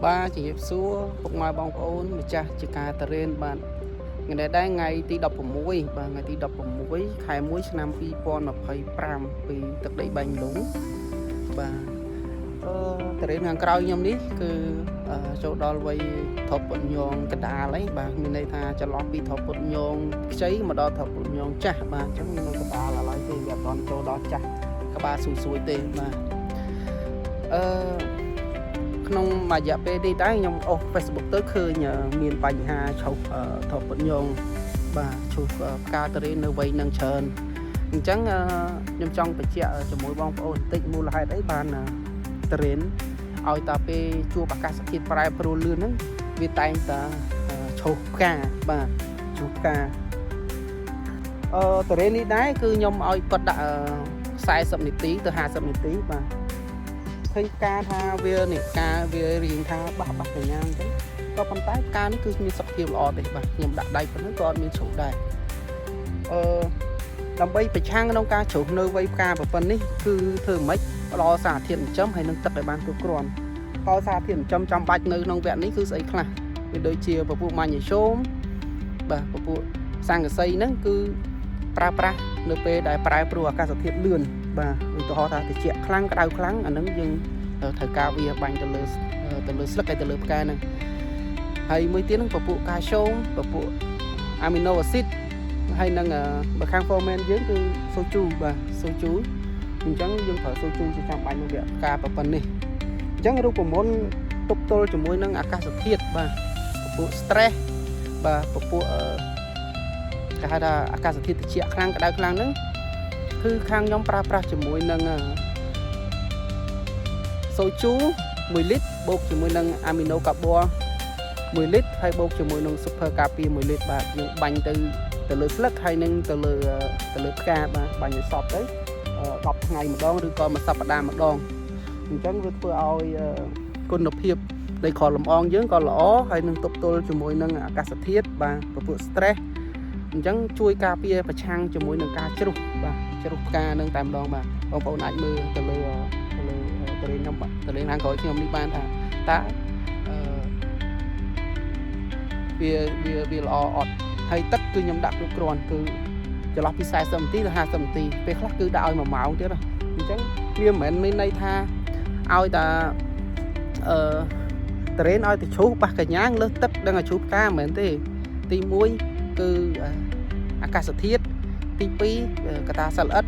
ba chỉ hiệp xua phục mai bóng ôn mà cha chỉ cả tờ rên bạn ngày này đây ngày tí đọc mũi và ngày tí đọc mũi khai mũi năm phi pon mà phải pram vì thực đấy bành lúng và tờ rên hàng cao nhom đi cứ chỗ đó quay thọp bận nhon cái đà lấy bà mình đây tha cho lót bị thọp bận nhon cháy mà đó thọp bận nhon chả bà chẳng như cái đà là lại thì gặp toàn chỗ đó chả các bà sùi sùi tên mà không mà dạ về đi đá nhom Facebook tới khơi nhờ miền Bắc Hà chụp thọp bận nhon bà chụp ca tờ rên nơi vây nâng trơn chẳng nhom trong phải chẹo cho mỗi bông ôn tịnh mua là hai đấy bàn tờ rên ao ta pe chua bạc sắc thịt prai pro lươnហ្នឹងវាតែងតែឈូសផ្កាបាទឈូសផ្កាតរេននេះដែរគឺខ្ញុំឲ្យគាត់ដាក់40នាទីទៅ50នាទីបាទឃើញផ្កាថាវានេះផ្កាវារៀងថាបាក់កញ្ញាអញ្ចឹងក៏ប៉ុន្តែផ្កានេះគឺមានសុខភាពល្អទេបាទខ្ញុំដាក់ដៃប៉ុណ្ណឹងក៏អត់មានឈូសដែរដើម្បីប្រឆាំងក្នុងការជ្រុះនៅវ័យផ្កាប្រព័ន្ធនេះគឺធ្វើម៉េចផ្ដល់សារធាតុចិញ្ចឹមហើយនឹងទឹកឲ្យបានគ្រប់គ្រាន់ក៏សារធាតុចិញ្ចឹមចាំបាច់នៅក្នុងវគ្គនេះគឺស្អីខ្លះវាដូចជាពពួកម៉ាញ៉េស្យូមបាទពពួកសង្កសីហ្នឹងគឺប្រើប្រាស់នៅពេលដែលប្រែប្រួលអាកាសធាតុលឿនបាទឧទាហរណ៍ថាត្រជាក់ខ្លាំងក្តៅខ្លាំងអាហ្នឹងយើងត្រូវការវាបាញ់ទៅលើស្លឹកហើយទៅលើផ្កាហ្នឹងហើយមួយទៀតហ្នឹងពពួកកាល់ស្យូមពពួកអាមីណូអាស៊ីតហើយនឹងបើខាង formen យើងគឺសូជូបាទសូជូអញ្ចឹងយើងប្រើសូជូជាចាំបាច់ក្នុងវគ្គការប្រព័ន្ធនេះអញ្ចឹងរូបមន្តទប់ទល់ជាមួយនឹងអាកាសធាតុបាទពពួក stress បាទពពួកគេហៅថាអាកាសធាតុត្រជាក់ខ្លាំងក្តៅខ្លាំងហ្នឹងគឺខាងខ្ញុំប្រើប្រាស់ជាមួយនឹងសូជូ1លីត្របូកជាមួយនឹងអាមីណូកាបូ1លីត្រហើយបូកជាមួយនឹង super ការពារ1លីត្របាទយើងបាញ់ទៅលើស្លឹកហើយនឹងទៅលើផ្កាបាទបាញ់ឲ្យសពទៅ10ថ្ងៃម្ដងឬក៏មួយសប្តាហ៍ម្ដងអញ្ចឹងវាធ្វើឲ្យគុណភាពនៃខលំអងយើងក៏ល្អហើយនឹងទប់ទល់ជាមួយនឹងអាកាសធាតុបាទពពួក stress អញ្ចឹងជួយការពារប្រឆាំងជាមួយនឹងការជ្រុះបាទជ្រុះផ្កានឹងតែម្ដងបាទបងប្អូនអាចមើលទៅលើតលេងខ្ញុំតលេងខាងក្រោយខ្ញុំនេះបានថាតើវាល្អអត់ហើយទឹកគឺខ្ញុំដាក់គ្រប់គ្រាន់គឺចន្លោះពី40នាទីទៅ50នាទីពេលខ្លះគឺដាក់ឲ្យ1ម៉ោងទៀតអញ្ចឹងវាមិនមែនមានន័យថាឲ្យតែតរេនឲ្យទៅឈូសបះកញ្ញាលើសទឹកដឹងឲ្យឈូសផ្កាមិនមែនទេទី1គឺអាកាសធាតុទី2កត្តាសិលឥត